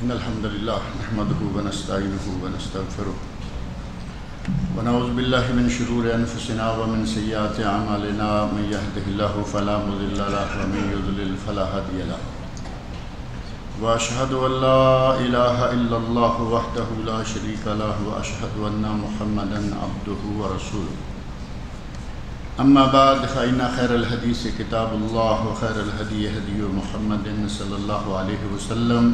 إن الحمد لله نحمده ونستعينه ونستغفره ونعوذ بالله من شرور أنفسنا ومن سيئات أعمالنا من يهده الله فلا مضل له ومن يضلل فلا هادي له وأشهد أن لا إله إلا الله وحده لا شريك له وأشهد أن محمدا عبده ورسوله أما بعد فإن خير الحديث كتاب الله وخير الهدي هدي محمد صلى الله عليه وسلم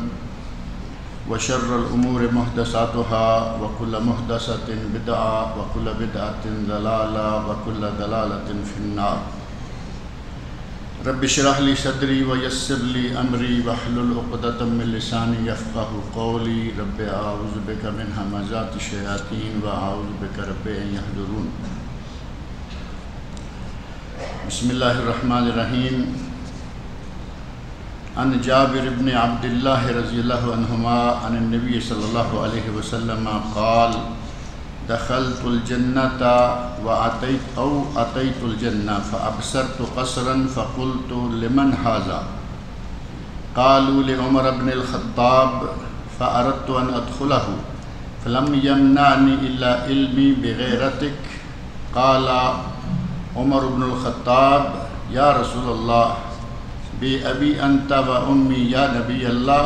وشر الأمور محدثاتها وكل محدثة بدعة وكل بدعة ضلالة وكل ضلالة في النار رب اشرح لي صدري ويسر لي أمري واحلل عقدة من لساني يفقهوا قولي رب أعوذ بك من همزات الشياطين وأعوذ بك رب أن يحضرون بسم اللہ الرحمن الرحیم عن جابر بن عبد الله رضی اللہ عنہما عن النبی صلی اللہ علیہ وسلم قال دخلت الجنة أتيت الجنة فأبصرت قصرا فقلت لمن هذا قالوا لعمر بن الخطاب فأردت أن أدخله فلم يمنعني إلا علمي بغيرتك قال عمر بن الخطاب یا رسول اللہ بأبی انت و امی یا نبی اللہ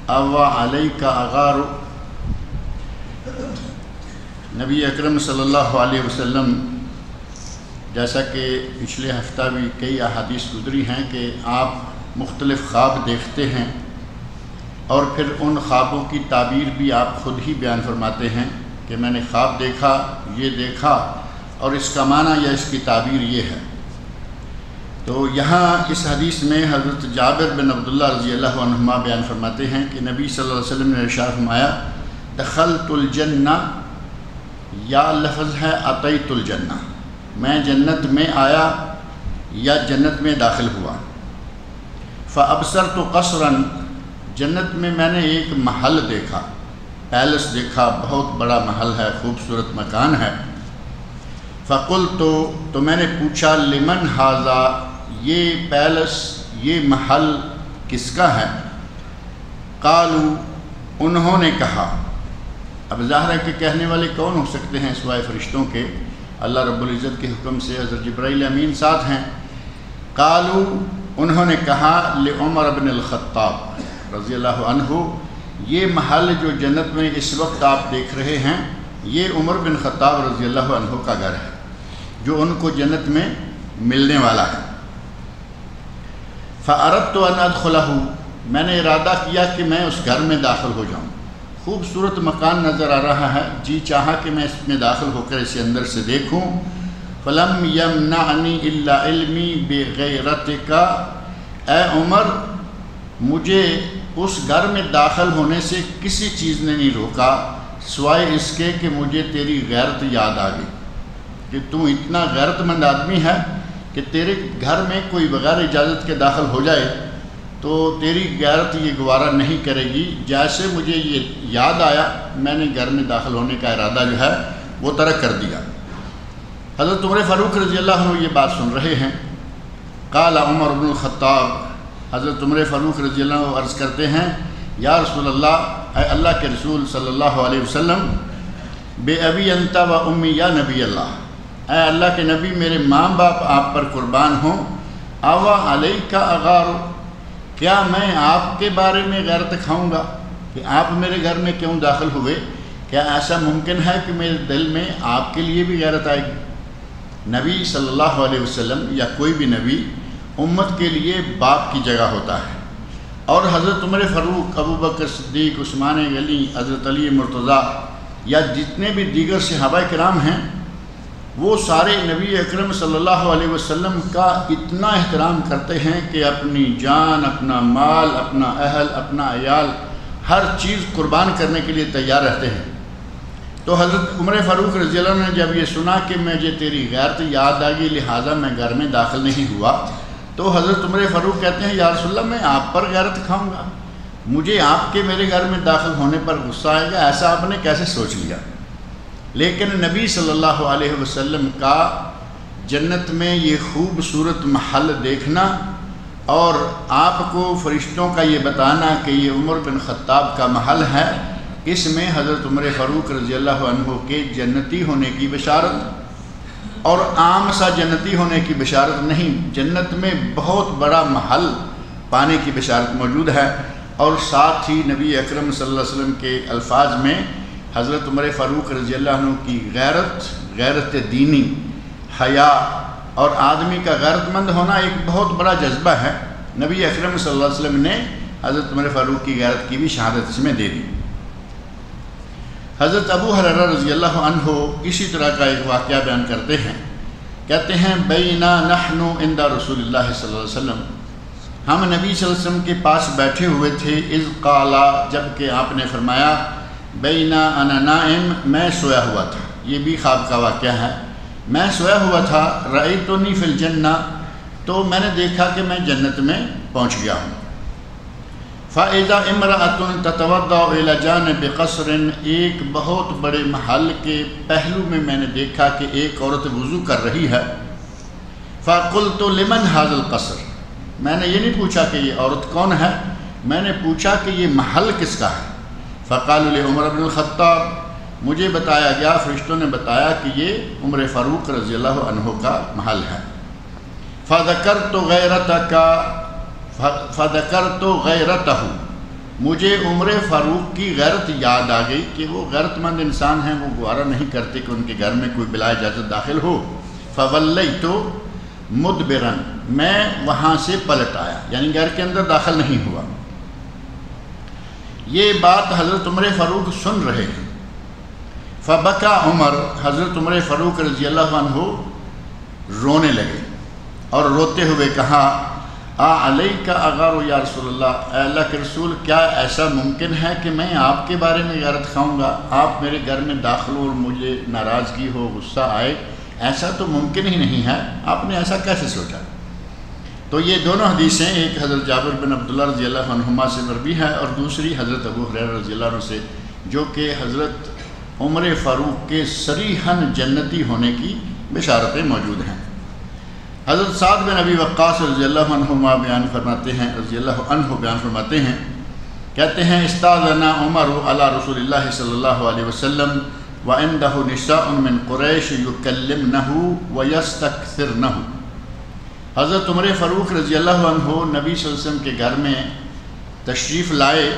اوا علیک اغار نبی اکرم صلی اللہ علیہ وسلم جیسا کہ پچھلے ہفتہ بھی کئی احادیث گزری ہیں کہ آپ مختلف خواب دیکھتے ہیں اور پھر ان خوابوں کی تعبیر بھی آپ خود ہی بیان فرماتے ہیں کہ میں نے خواب دیکھا یہ دیکھا اور اس کا معنی یا اس کی تعبیر یہ ہے۔ تو یہاں اس حدیث میں حضرت جابر بن عبداللہ رضی اللہ عنہما بیان فرماتے ہیں کہ نبی صلی اللہ علیہ وسلم نے ارشاد فرمایا دخلت الجنہ، یا لفظ ہے اتیت الجنہ، میں جنت میں آیا یا جنت میں داخل ہوا۔ فابصرت قصرا، جنت میں نے ایک محل دیکھا، پیلس دیکھا، بہت بڑا محل ہے، خوبصورت مکان ہے۔ فقلت، تو میں نے پوچھا لمن ھذا، یہ پیلس یہ محل کس کا ہے؟ قالوا، انہوں نے کہا، اب ظاہر ہے کہ کہنے والے کون ہو سکتے ہیں سوائے فرشتوں کے؟ اللہ رب العزت کے حکم سے حضرت جبرائیل امین ساتھ ہیں۔ قالوا، انہوں نے کہا لعمر بن الخطاب رضی اللہ عنہ، یہ محل جو جنت میں اس وقت آپ دیکھ رہے ہیں یہ عمر بن خطاب رضی اللہ عنہ کا گھر ہے جو ان کو جنت میں ملنے والا ہے۔ فَأَرَدْتُ أَنْ أَدْخُلَهُ، میں نے ارادہ کیا کہ میں اس گھر میں داخل ہو جاؤں، خوبصورت مکان نظر آ رہا ہے، جی چاہا کہ میں اس میں داخل ہو کر اسے اندر سے دیکھوں۔ فَلَمْ يَمْنَعْنِي إِلَّا عِلْمِي بِغَيْرَتِكَ، اے عمر مجھے اس گھر میں داخل ہونے سے کسی چیز نے نہیں روکا سوائے اس کے کہ مجھے تیری غیرت یاد آ گئی کہ تو اتنا غیرت مند آدمی ہے کہ تیرے گھر میں کوئی بغیر اجازت کے داخل ہو جائے تو تیری غیرت یہ گوارا نہیں کرے گی۔ جیسے مجھے یہ یاد آیا میں نے گھر میں داخل ہونے کا ارادہ جو ہے وہ ترک کر دیا۔ حضرت عمر فاروق رضی اللہ عنہ یہ بات سن رہے ہیں۔ قال عمر بن الخطاب، حضرت عمر فاروق رضی اللہ عنہ عرض کرتے ہیں یا رسول اللہ، اے اللہ کے رسول صلی اللہ علیہ وسلم، بے ابی انت و امی یا نبی اللہ، اے اللہ کے نبی میرے ماں باپ آپ پر قربان ہوں، اوا علیک اغار، کیا میں آپ کے بارے میں غیرت کھاؤں گا کہ آپ میرے گھر میں کیوں داخل ہوئے؟ کیا ایسا ممکن ہے کہ میرے دل میں آپ کے لیے بھی غیرت آئے گی؟ نبی صلی اللہ علیہ وسلم یا کوئی بھی نبی امت کے لیے باپ کی جگہ ہوتا ہے، اور حضرت عمر فاروق، ابو بکر صدیق، عثمان غنی، حضرت علی مرتضیٰ یا جتنے بھی دیگر صحابہ کرام ہیں وہ سارے نبی اکرم صلی اللہ علیہ وسلم کا اتنا احترام کرتے ہیں کہ اپنی جان، اپنا مال، اپنا اہل، اپنا عیال، ہر چیز قربان کرنے کے لیے تیار رہتے ہیں۔ تو حضرت عمر فاروق رضی اللہ عنہ نے جب یہ سنا کہ مجھے تیری غیرت یاد آ گئی لہٰذا میں گھر میں داخل نہیں ہوا، تو حضرت عمر فاروق کہتے ہیں یا رسول اللہ میں آپ پر غیرت کھاؤں گا، مجھے آپ کے میرے گھر میں داخل ہونے پر غصہ آئے گا، ایسا آپ نے کیسے سوچ لیا؟ لیکن نبی صلی اللہ علیہ وسلم کا جنت میں یہ خوبصورت محل دیکھنا اور آپ کو فرشتوں کا یہ بتانا کہ یہ عمر بن خطاب کا محل ہے، اس میں حضرت عمر فاروق رضی اللہ عنہ کے جنتی ہونے کی بشارت اور عام سا جنتی ہونے کی بشارت نہیں، جنت میں بہت بڑا محل پانے کی بشارت موجود ہے۔ اور ساتھ ہی نبی اکرم صلی اللہ علیہ وسلم کے الفاظ میں حضرت عمر فاروق رضی اللہ عنہ کی غیرت دینی، حیا اور آدمی کا غیرت مند ہونا ایک بہت بڑا جذبہ ہے۔ نبی اکرم صلی اللہ علیہ وسلم نے حضرت عمر فاروق کی غیرت کی بھی شہادت اس میں دے دی۔ حضرت ابو ہریرہ رضی اللہ عنہ اسی طرح کا ایک واقعہ بیان کرتے ہیں، کہتے ہیں بینا نحن عند رسول اللہ صلی اللہ علیہ وسلم، ہم نبی صلی اللہ علیہ وسلم کے پاس بیٹھے ہوئے تھے، اذ قالا، جب کہ آپ نے فرمایا، بینا انا نائم، میں سویا ہوا تھا، یہ بھی خواب کا واقعہ ہے، میں سویا ہوا تھا، رأیتنی فی الجنہ، تو میں نے دیکھا کہ میں جنت میں پہنچ گیا ہوں۔ فَإِذَا امْرَأَةٌ تَتَوَضَّأُ إِلَى جَانِبِ قَصْرٍ، ایک بہت بڑے محل کے پہلو میں نے دیکھا کہ ایک عورت وضو کر رہی ہے۔ فَقُلْتُ لِمَنْ هَذَا الْقَصْرُ، میں نے یہ نہیں پوچھا کہ یہ عورت کون ہے، میں نے پوچھا کہ یہ محل کس کا ہے۔ فَقَالُوا لِعُمَرَ بْنِ الْخَطَّابِ، مجھے بتایا گیا، فرشتوں نے بتایا کہ یہ عمر فاروق رضی اللہ عنہ کا محل ہے۔ فَذَكَرْتُ غَيْرَتَهُ، مجھے عمر فاروق کی غیرت یاد آ گئی کہ وہ غیرت مند انسان ہیں، وہ گوارا نہیں کرتے کہ ان کے گھر میں کوئی بلا اجازت داخل ہو۔ فَوَلَّيْتُ مُدْبِرًا، میں وہاں سے پلٹ آیا، یعنی گھر کے اندر داخل نہیں ہوا۔ یہ بات حضرت عمر فاروق سن رہے ہیں۔ فبکا عمر، حضرت عمر فاروق رضی اللہ عنہ رونے لگے اور روتے ہوئے کہا، علیک اغار یا رسول اللہ، اے اللہ کے رسول، کیا ایسا ممکن ہے کہ میں آپ کے بارے میں غیرت کھاؤں گا؟ آپ میرے گھر میں داخل ہو اور مجھے ناراضگی ہو، غصہ آئے، ایسا تو ممکن ہی نہیں ہے، آپ نے ایسا کیسے سوچا؟ تو یہ دونوں حدیثیں، ایک حضرت جابر بن عبداللہ رضی اللہ عنہما سے مروی ہے اور دوسری حضرت ابو ہریرہ رضی اللہ عنہ سے، جو کہ حضرت عمر فاروق کے صریحاً جنتی ہونے کی بشارتیں موجود ہیں۔ حضرت سعد بن ابی وقاص رضی اللہ عنہما بیان فرماتے ہیں، کہتے ہیں، استاذنا عمر علی رسول اللہ صلی اللہ علیہ وسلم وعندہ نساء من قریش یکلمنہ ویستکثرنہ، حضرت عمر فاروق رضی اللہ عنہ نبی صلی اللہ علیہ وسلم کے گھر میں تشریف لائے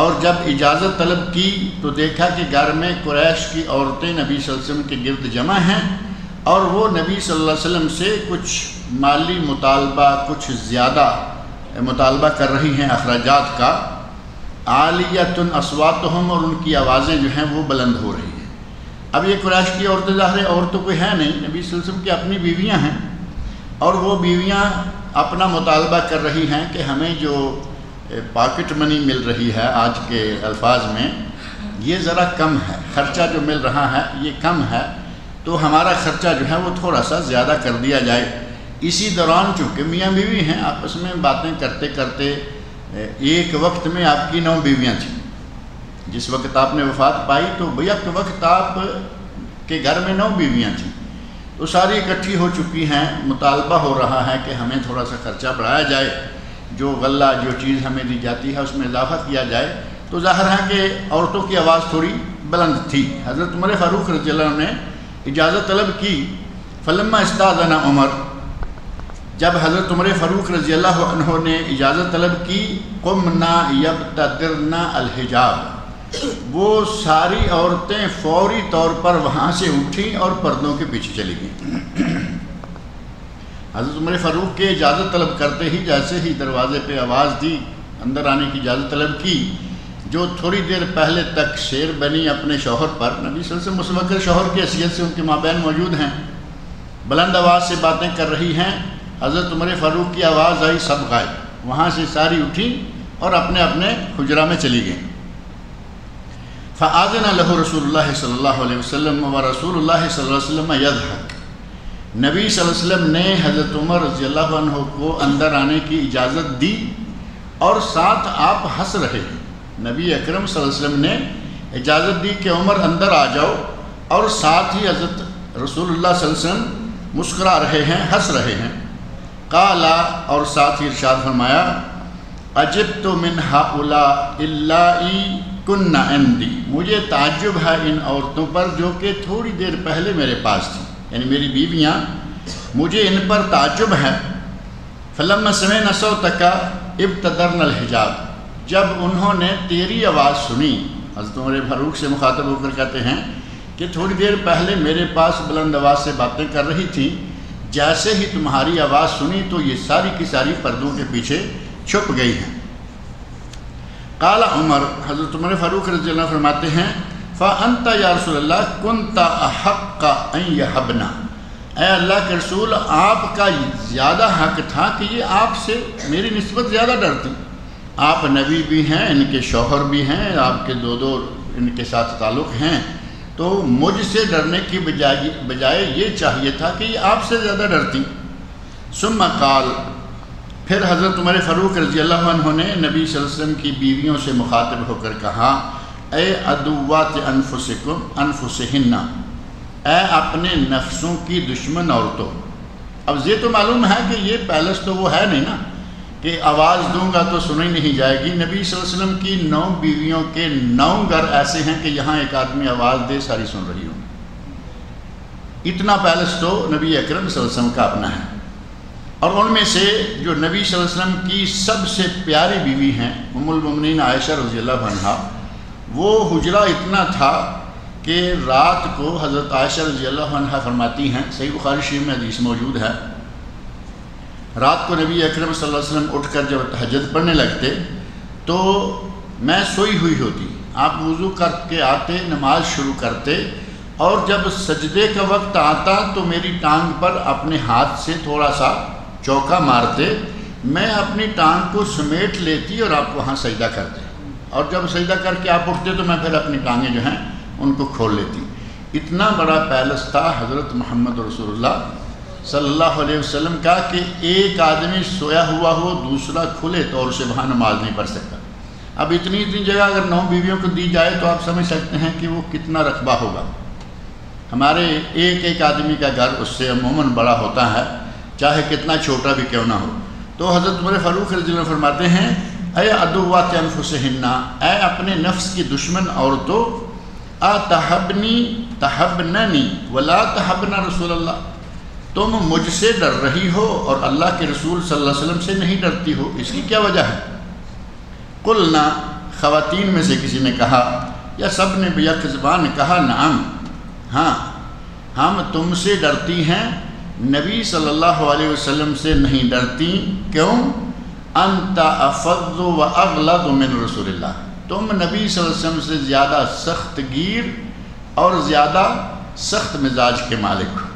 اور جب اجازت طلب کی تو دیکھا کہ گھر میں قریش کی عورتیں نبی صلی اللہ علیہ وسلم کے گرد جمع ہیں اور وہ نبی صلی اللہ علیہ وسلم سے کچھ مالی مطالبہ، کچھ زیادہ مطالبہ کر رہی ہیں اخراجات کا۔ عالیۃ اصواتہم، اور ان کی آوازیں جو ہیں وہ بلند ہو رہی ہیں۔ اب یہ قریش کی عورتیں ظاہر اور تو کوئی ہے نہیں، نبی صلی اللہ علیہ وسلم کی اپنی بیویاں ہیں اور وہ بیویاں اپنا مطالبہ کر رہی ہیں کہ ہمیں جو پاکٹ منی مل رہی ہے آج کے الفاظ میں، یہ ذرا کم ہے، خرچہ جو مل رہا ہے یہ کم ہے، تو ہمارا خرچہ جو ہے وہ تھوڑا سا زیادہ کر دیا جائے۔ اسی دوران چونکہ میاں بیوی ہیں، آپس میں باتیں کرتے کرتے ایک وقت میں آپ کی 9 بیویاں تھیں۔ جس وقت آپ نے وفات پائی تو بیک وقت آپ کے گھر میں 9 بیویاں تھیں، تو ساری اکٹھی ہو چکی ہیں، مطالبہ ہو رہا ہے کہ ہمیں تھوڑا سا خرچہ بڑھایا جائے، جو غلہ جو چیز ہمیں دی جاتی ہے اس میں اضافہ کیا جائے۔ تو ظاہر ہے کہ عورتوں کی آواز تھوڑی بلند تھی۔ حضرت عمر فاروق رضی اللہ عنہ نے اجازت طلب کی۔ فلما استاذنا عمر، جب حضرت عمر فاروق رضی اللہ عنہ نے اجازت طلب کی، قمنا یبتدرن الحجاب، وہ ساری عورتیں فوری طور پر وہاں سے اٹھیں اور پردوں کے پیچھے چلی گئیں۔ حضرت عمر فاروق کے اجازت طلب کرتے ہی جیسے ہی دروازے پہ آواز دی، اندر آنے کی اجازت طلب کی، جو تھوڑی دیر پہلے تک شیر بنی اپنے شوہر پر، نبی صلی اللہ علیہ وسلم اس وقت شوہر کی حیثیت سے ان کے مابین موجود ہیں، بلند آواز سے باتیں کر رہی ہیں، حضرت عمر فاروق کی آواز آئی، سب غائب، وہاں سے ساری اٹھی اور اپنے اپنے حجرہ میں چلی گئیں۔ فآذن له رسول اللہ صلی اللہ علیہ وسلم ورسول اللہ صلی اللہ علیہ وسلم یضحک، نبی صلی اللہ علیہ وسلم نے حضرت عمر رضی اللہ عنہ کو اندر آنے کی اجازت دی اور ساتھ آپ ہنس رہے ہیں۔ نبی اکرم صلی اللہ علیہ وسلم نے اجازت دی کہ عمر اندر آ جاؤ، اور ساتھ ہی حضرت رسول اللہ صلی اللہ علیہ وسلم مسکرا رہے ہیں، ہنس رہے ہیں۔ قالا اور ساتھ ہی ارشاد فرمایا عجبت من هؤلاء اللائي كن عندي، مجھے تعجب ہے ان عورتوں پر جو کہ تھوڑی دیر پہلے میرے پاس تھیں، یعنی میری بیویاں، مجھے ان پر تعجب ہے۔ فلما سمعنا صوتك ابتدرنا الحجاب، جب انہوں نے تیری آواز سنی، حضرت عمر فاروق سے مخاطب ہو کر کہتے ہیں کہ تھوڑی دیر پہلے میرے پاس بلند آواز سے باتیں کر رہی تھی، جیسے ہی تمہاری آواز سنی تو یہ ساری کی ساری پردوں کے پیچھے چھپ گئی ہیں۔ قال عمر، حضرت عمر فاروق رضی اللہ عنہ فرماتے ہیں فَأَنْتَ يَا رسول اللہ كُنْتَ أَحَقَّ أَنْ يَحَبْنَا، اے اللہ کے رسول آپ کا زیادہ حق تھا کہ یہ آپ سے میری نسبت زیادہ ڈرتی، آپ نبی بھی ہیں، ان کے شوہر بھی ہیں، آپ کے دو ان کے ساتھ تعلق ہیں، تو مجھ سے ڈرنے کی بجائے یہ چاہیے تھا کہ یہ آپ سے زیادہ ڈرتی۔ ثم قال، پھر حضرت عمر فاروق رضی اللہ عنہ نے نبی صلی اللہ علیہ وسلم کی بیویوں سے مخاطب ہو کر کہا اے عدوات انفسہن، اے اپنے نفسوں کی دشمن عورتوں۔ اب یہ تو معلوم ہے کہ یہ پیلس تو وہ ہے نہیں نا کہ آواز دوں گا تو سنی نہیں جائے گی۔ نبی صلی اللہ علیہ وسلم کی 9 بیویوں کے 9 گھر ایسے ہیں کہ یہاں ایک آدمی آواز دے ساری سن رہی ہوں، اتنا پیلس تو نبی اکرم صلی اللہ علیہ وسلم کا اپنا ہے۔ اور ان میں سے جو نبی صلی اللہ علیہ وسلم کی سب سے پیاری بیوی ہیں ام المؤمنین عائشہ رضی اللہ عنہا، وہ حجرہ اتنا تھا کہ رات کو حضرت عائشہ رضی اللہ عنہا فرماتی ہیں، صحیح بخاری شریف میں حدیث موجود ہے، رات کو نبی اکرم صلی اللہ علیہ وسلم اٹھ کر جب تہجد پڑھنے لگتے تو میں سوئی ہوئی ہوتی، آپ وضو کر کے آتے، نماز شروع کرتے، اور جب سجدے کا وقت آتا تو میری ٹانگ پر اپنے ہاتھ سے تھوڑا سا چوکا مارتے، میں اپنی ٹانگ کو سمیٹ لیتی اور آپ وہاں سجدہ کرتے، اور جب سجدہ کر کے آپ اٹھتے تو میں پھر اپنی ٹانگیں جو ہیں ان کو کھول لیتی۔ اتنا بڑا پیلس تھا حضرت محمد رسول اللہ صلی اللہ علیہ وسلم کا کہ ایک آدمی سویا ہوا ہو، دوسرا کھلے طور سے وہاں نماز نہیں پڑھ سکتا۔ اب اتنی جگہ اگر 9 بیویوں کو دی جائے تو آپ سمجھ سکتے ہیں کہ وہ کتنا رقبہ ہوگا۔ ہمارے ایک آدمی کا گھر اس سے عموماً بڑا ہوتا ہے، چاہے کتنا چھوٹا بھی کیوں نہ ہو۔ تو حضرت عمر فاروق رضی اللہ عنہ فرماتے ہیں اے عدوات انفسہن، اے اپنے نفس کی دشمن عورتوں، تحبننی ولا تحبن رسول اللہ، تم مجھ سے ڈر رہی ہو اور اللہ کے رسول صلی اللہ علیہ وسلم سے نہیں ڈرتی ہو، اس کی کیا وجہ ہے؟ قلنا، خواتین میں سے کسی نے کہا یا سب نے بیک زبان کہا نعم، ہاں ہم تم سے ڈرتی ہیں، نبی صلی اللہ علیہ وسلم سے نہیں ڈرتی۔ کیوں؟ انت افض و اغلظ من رسول اللہ، تم نبی صلی اللہ علیہ وسلم سے زیادہ سخت گیر اور زیادہ سخت مزاج کے مالک ہو۔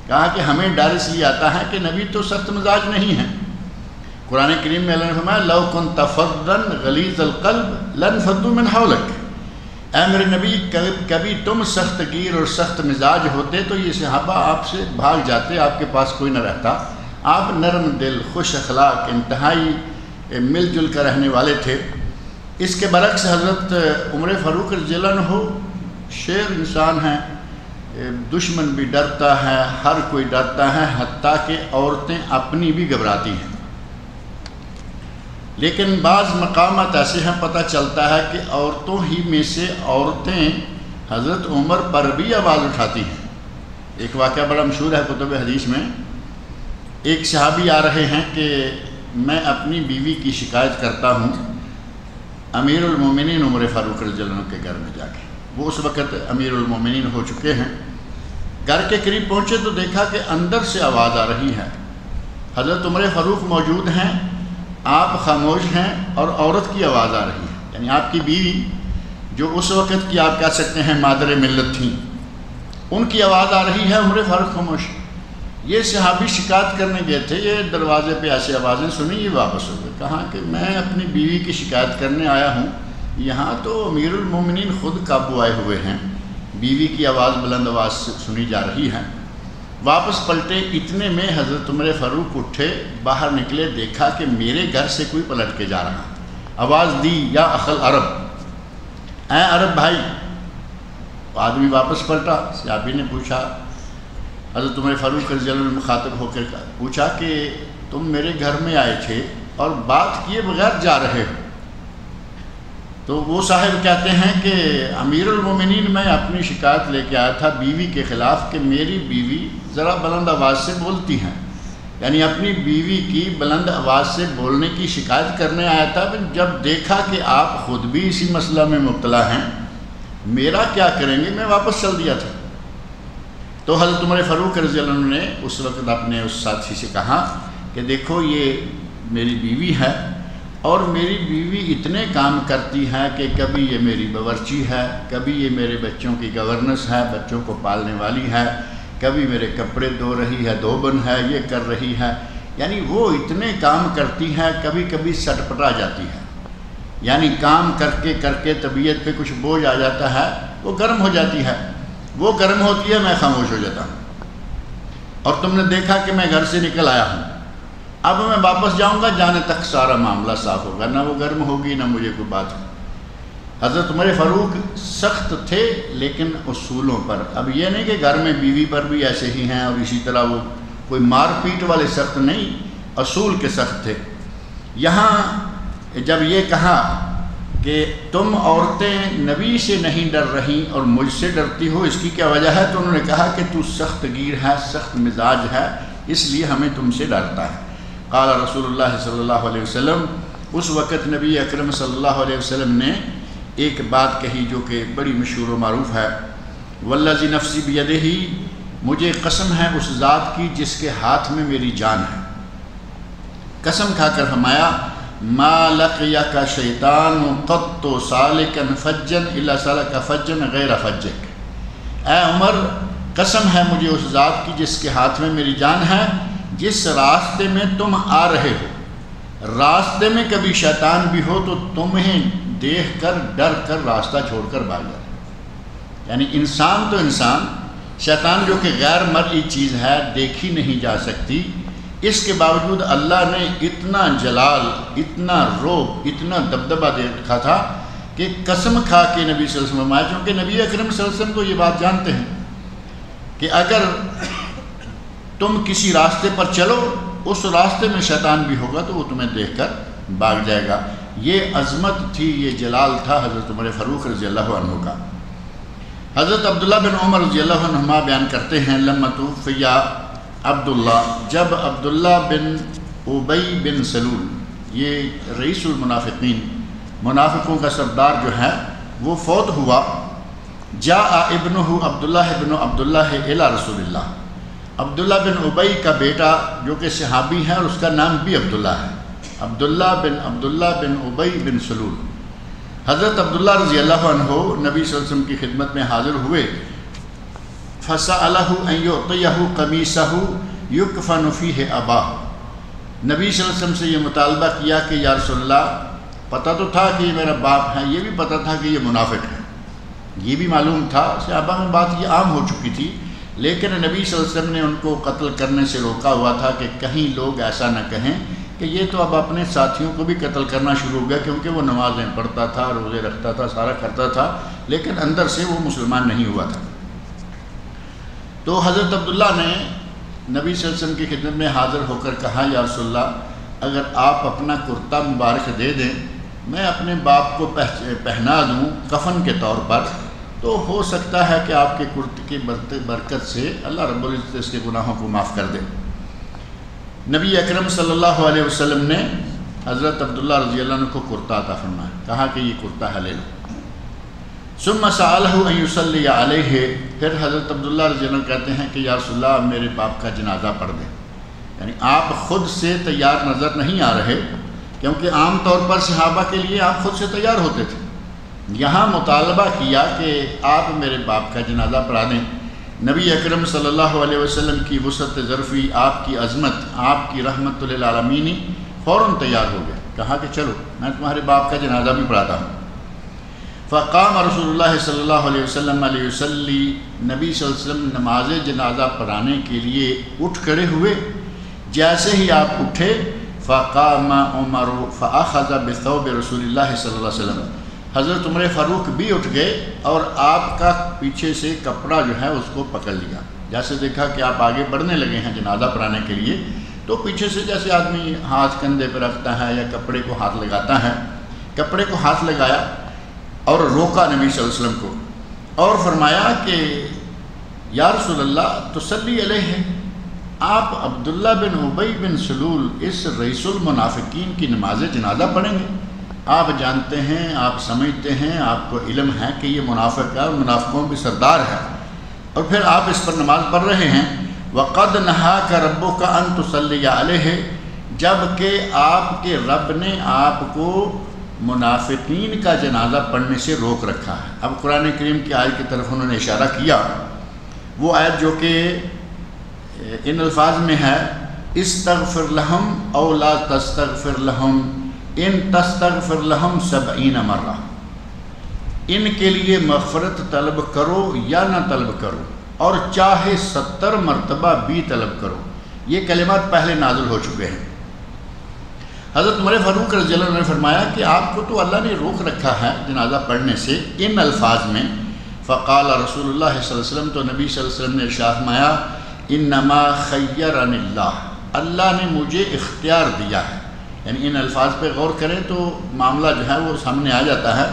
کہا کہ ہمیں ڈر اس لیے آتا ہے کہ نبی تو سخت مزاج نہیں ہیں۔ قرآن کریم میں اللہ نے فرمایا لو کنت فظا غلیظ القلب لانفضوا من حولک، اے میرے نبی کبھی تم سخت گیر اور سخت مزاج ہوتے تو یہ صحابہ آپ سے بھاگ جاتے، آپ کے پاس کوئی نہ رہتا۔ آپ نرم دل، خوش اخلاق، انتہائی مل جل کر رہنے والے تھے۔ اس کے برعکس حضرت عمر فاروق رضی اللہ عنہ شیر انسان ہیں، دشمن بھی ڈرتا ہے، ہر کوئی ڈرتا ہے، حتیٰ کہ عورتیں اپنی بھی گھبراتی ہیں۔ لیکن بعض مقامات ایسے ہیں پتہ چلتا ہے کہ عورتوں ہی میں سے عورتیں حضرت عمر پر بھی آواز اٹھاتی ہیں۔ ایک واقعہ بڑا مشہور ہے کتب حدیث میں، ایک صحابی آ رہے ہیں کہ میں اپنی بیوی کی شکایت کرتا ہوں امیر المومنین عمر فاروق رضی اللہ عنہ کے گھر میں جا کے، وہ اس وقت امیر المومنین ہو چکے ہیں۔ گھر کے قریب پہنچے تو دیکھا کہ اندر سے آواز آ رہی ہے، حضرت عمر فاروق موجود ہیں، آپ خاموش ہیں اور عورت کی آواز آ رہی ہے، یعنی آپ کی بیوی جو اس وقت کی آپ کہہ سکتے ہیں مادر ملت تھیں، ان کی آواز آ رہی ہے، عمر فاروق خاموش۔ یہ صحابی شکایت کرنے گئے تھے، یہ دروازے پہ ایسی آوازیں سنی، یہ واپس ہو گئے، کہا کہ میں اپنی بیوی کی شکایت کرنے آیا ہوں، یہاں تو امیر المومنین خود قابو آئے ہوئے ہیں، بیوی کی آواز بلند آواز سنی جا رہی ہے۔ واپس پلٹے، اتنے میں حضرت عمر فاروق اٹھے، باہر نکلے، دیکھا کہ میرے گھر سے کوئی پلٹ کے جا رہا، آواز دی یا اخل عرب، اے عرب بھائی۔ آدمی واپس پلٹا، صحابی نے پوچھا، حضرت عمر فاروق رضی اللہ عنہ مخاطب ہو کر پوچھا کہ تم میرے گھر میں آئے تھے اور بات کیے بغیر جا رہے ہو۔ تو وہ صاحب کہتے ہیں کہ امیر المومنین میں اپنی شکایت لے کے آیا تھا بیوی کے خلاف کہ میری بیوی ذرا بلند آواز سے بولتی ہیں، یعنی اپنی بیوی کی بلند آواز سے بولنے کی شکایت کرنے آیا تھا۔ جب دیکھا کہ آپ خود بھی اسی مسئلہ میں مبتلا ہیں، میرا کیا کریں گے، میں واپس چل دیا تھا۔ تو حضرت عمر فاروق رضی اللہ عنہ نے اس وقت اپنے اس ساتھی سے کہا کہ دیکھو یہ میری بیوی ہے اور میری بیوی اتنے کام کرتی ہے کہ کبھی یہ میری باورچی ہے، کبھی یہ میرے بچوں کی گورننس ہے، بچوں کو پالنے والی ہے، کبھی میرے کپڑے دھو رہی ہے، دھوبن ہے، یہ کر رہی ہے، یعنی وہ اتنے کام کرتی ہے، کبھی کبھی سٹ پٹا جاتی ہے، یعنی کام کر کے طبیعت پہ کچھ بوجھ آ جاتا ہے، وہ گرم ہو جاتی ہے، وہ گرم ہوتی ہے، میں خاموش ہو جاتا ہوں، اور تم نے دیکھا کہ میں گھر سے نکل آیا ہوں، اب میں واپس جاؤں گا، جانے تک سارا معاملہ صاف ہوگا، نہ وہ گرم ہوگی نہ مجھے کوئی بات ہو۔ حضرت عمر فاروق سخت تھے لیکن اصولوں پر، اب یہ نہیں کہ گھر میں بیوی پر بھی ایسے ہی ہیں اور اسی طرح وہ کوئی مار پیٹ والے سخت نہیں، اصول کے سخت تھے۔ یہاں جب یہ کہا کہ تم عورتیں نبی سے نہیں ڈر رہی اور مجھ سے ڈرتی ہو، اس کی کیا وجہ ہے، تو انہوں نے کہا کہ تو سخت گیر ہے، سخت مزاج ہے، اس لیے ہمیں تم سے ڈرتا ہے۔ قال رسول اللہ صلی اللہ علیہ وسلم، اس وقت نبی اکرم صلی اللہ علیہ وسلم نے ایک بات کہی جو کہ بڑی مشہور و معروف ہے، والذی نفسی بیدہ، مجھے قسم ہے اس ذات کی جس کے ہاتھ میں میری جان ہے، قسم کھا کر فرمایا ما لقیک شیطان قط سالکا فجا الا سلک فجا غیر فجک، اے عمر قسم ہے مجھے اس ذات کی جس کے ہاتھ میں میری جان ہے، جس راستے میں تم آ رہے ہو، راستے میں کبھی شیطان بھی ہو تو تمہیں دیکھ کر ڈر کر راستہ چھوڑ کر بھاگ جائے، یعنی انسان تو انسان، شیطان جو کہ غیر مرئی چیز ہے، دیکھی نہیں جا سکتی، اس کے باوجود اللہ نے اتنا جلال، اتنا روب، اتنا دبدبہ دے رکھا تھا کہ قسم کھا کے نبی صلی اللہ علیہ وسلم آئے، چونکہ نبی اکرم صلی اللہ علیہ وسلم تو یہ بات جانتے ہیں کہ اگر تم کسی راستے پر چلو، اس راستے میں شیطان بھی ہوگا تو وہ تمہیں دیکھ کر بھاگ جائے گا۔ یہ عظمت تھی، یہ جلال تھا حضرت عمر فاروق رضی اللہ عنہ کا۔ حضرت عبداللہ بن عمر رضی اللہ عنہما بیان کرتے ہیں، لما توفی عبداللہ، جب عبداللہ بن ابی بن سلول، یہ رئیس المنافقین، منافقوں کا سردار جو ہے، وہ فوت ہوا، جاء ابنہ عبداللہ بن عبداللہ الی رسول اللہ، عبداللہ بن ابی کا بیٹا جو کہ صحابی ہے اور اس کا نام بھی عبداللہ ہے، عبداللہ بن ابی بن سلول، حضرت عبداللہ رضی اللہ عنہ نبی صلی اللہ علیہ وسلم کی خدمت میں حاضر ہوئے، فسألہ ان یعطیہ قمیصہ یکفن فیہ اباہ، نبی صلی اللہ علیہ وسلم سے یہ مطالبہ کیا کہ یا رسول اللہ، پتہ تو تھا کہ یہ میرا باپ ہے، یہ بھی پتہ تھا کہ یہ منافق ہے، یہ بھی معلوم تھا، صحابہ میں بات یہ عام ہو چکی تھی، لیکن نبی صلی اللہ علیہ وسلم نے ان کو قتل کرنے سے روکا ہوا تھا کہ کہیں لوگ ایسا نہ کہیں کہ یہ تو اب اپنے ساتھیوں کو بھی قتل کرنا شروع ہو گیا، کیونکہ وہ نمازیں پڑھتا تھا، روزے رکھتا تھا، سارا کرتا تھا، لیکن اندر سے وہ مسلمان نہیں ہوا تھا۔ تو حضرت عبداللہ نے نبی صلی اللہ علیہ وسلم کی خدمت میں حاضر ہو کر کہا یا رسول اللہ، اگر آپ اپنا کرتا مبارک دے دیں، میں اپنے باپ کو پہنا دوں کفن کے طور پر، تو ہو سکتا ہے کہ آپ کے کرتے کی برکت سے اللہ رب العزت اس کے گناہوں کو معاف کر دے۔ نبی اکرم صلی اللہ علیہ وسلم نے حضرت عبداللہ رضی اللہ عنہ کو کرتا عطا فرمایا، کہا کہ یہ کرتا ہے لے لو۔ ثم سألہ ان یصلی علیہ، پھر حضرت عبداللہ رضی اللہ عنہ کہتے ہیں کہ یا رسول اللہ میرے باپ کا جنازہ پڑھ دیں، یعنی آپ خود سے تیار نظر نہیں آ رہے، کیونکہ عام طور پر صحابہ کے لیے آپ خود سے تیار ہوتے تھے، یہاں مطالبہ کیا کہ آپ میرے باپ کا جنازہ پڑھا دیں۔ نبی اکرم صلی اللہ علیہ وسلم کی وسعت ظرفی، آپ کی عظمت، آپ کی رحمت للعالمین، فوراً تیار ہو گئے، کہا کہ چلو میں تمہارے باپ کا جنازہ بھی پڑھاتا ہوں۔ فقام رسول اللہ صلی اللہ علیہ وسلم علیہ وسلم، نبی صلی اللہ علیہ وسلم نماز جنازہ پڑھانے کے لیے اٹھ کھڑے ہوئے، جیسے ہی آپ اٹھے فقام عمر فاخذ بثوب رسول اللہ صلی اللہ علیہ وسلم، حضرت عمر فاروق بھی اٹھ گئے اور آپ کا پیچھے سے کپڑا جو ہے اس کو پکڑ لیا، جیسے دیکھا کہ آپ آگے بڑھنے لگے ہیں جنازہ پڑھانے کے لیے، تو پیچھے سے جیسے آدمی ہاتھ کندھے پہ رکھتا ہے یا کپڑے کو ہاتھ لگاتا ہے، کپڑے کو ہاتھ لگایا اور روکا نبی صلی اللہ علیہ وسلم کو، اور فرمایا کہ یا رسول اللہ تصلی علیہ، آپ عبداللہ بن ابی بن سلول اس رئیس المنافقین کی نماز جنازہ پڑھیں گے؟ آپ جانتے ہیں، آپ سمجھتے ہیں، آپ کو علم ہے کہ یہ منافق ہے اور منافقوں کی سردار ہے، اور پھر آپ اس پر نماز پڑھ رہے ہیں۔ وَقَدْ نَهَاكَ رَبُّكَ أَن تُصَلِّيَ عَلَيْهِ، جب کہ آپ کے رب نے آپ کو منافقین کا جنازہ پڑھنے سے روک رکھا ہے۔ اب قرآن کریم کی آیت کی طرف انہوں نے اشارہ کیا، وہ آیت جو کہ ان الفاظ میں ہے استغفر لہم او لا تستغفر لہم ان تستغفر لہم 70 مرہ، ان کے لیے مغفرت طلب کرو یا نہ طلب کرو، اور چاہے 70 مرتبہ بھی طلب کرو۔ یہ کلمات پہلے نازل ہو چکے ہیں۔ حضرت عمر فاروق رضی اللہ عنہ نے فرمایا کہ آپ کو تو اللہ نے روک رکھا ہے جنازہ پڑھنے سے ان الفاظ میں۔ فقال رسول اللہ صلی اللہ علیہ وسلم، تو نبی صلی اللہ علیہ وسلم نے ارشاد فرمایا انما خیرنی اللہ نے مجھے اختیار دیا ہے۔ یعنی ان الفاظ پہ غور کریں تو معاملہ جو ہے وہ سامنے آ جاتا ہے۔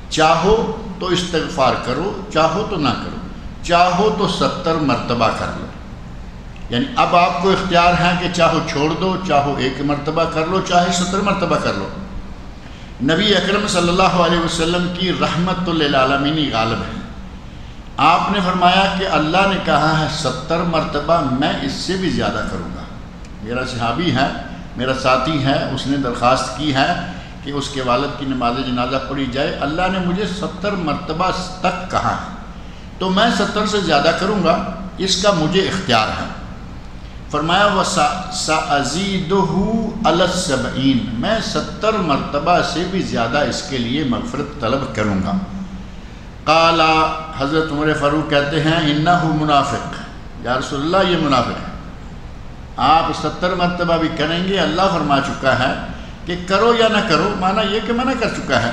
چاہو تو استغفار کرو، چاہو تو نہ کرو، چاہو تو 70 مرتبہ کر لو۔ یعنی اب آپ کو اختیار ہے کہ چاہو چھوڑ دو، چاہو 1 مرتبہ کر لو، چاہے 70 مرتبہ کر لو۔ نبی اکرم صلی اللہ علیہ وسلم کی رحمت للعالمین غالب ہے۔ آپ نے فرمایا کہ اللہ نے کہا ہے 70 مرتبہ، میں اس سے بھی زیادہ کروں گا۔ میرا صحابی ہے، میرا ساتھی ہے، اس نے درخواست کی ہے کہ اس کے والد کی نماز جنازہ پڑھی جائے، اللہ نے مجھے 70 مرتبہ تک کہا ہے، تو میں 70 سے زیادہ کروں گا، اس کا مجھے اختیار ہے۔ فرمایا وَسَأَزِيدُهُ عَلَى السَّبْعِينَ، میں 70 مرتبہ سے بھی زیادہ اس کے لیے مغفرت طلب کروں گا۔ قال، حضرت عمر فاروق کہتے ہیں انہو منافق، یا رسول اللہ یہ منافق ہے۔ آپ 70 مرتبہ بھی کریں گے، اللہ فرما چکا ہے کہ کرو یا نہ کرو، معنی یہ کہ منع کر چکا ہے۔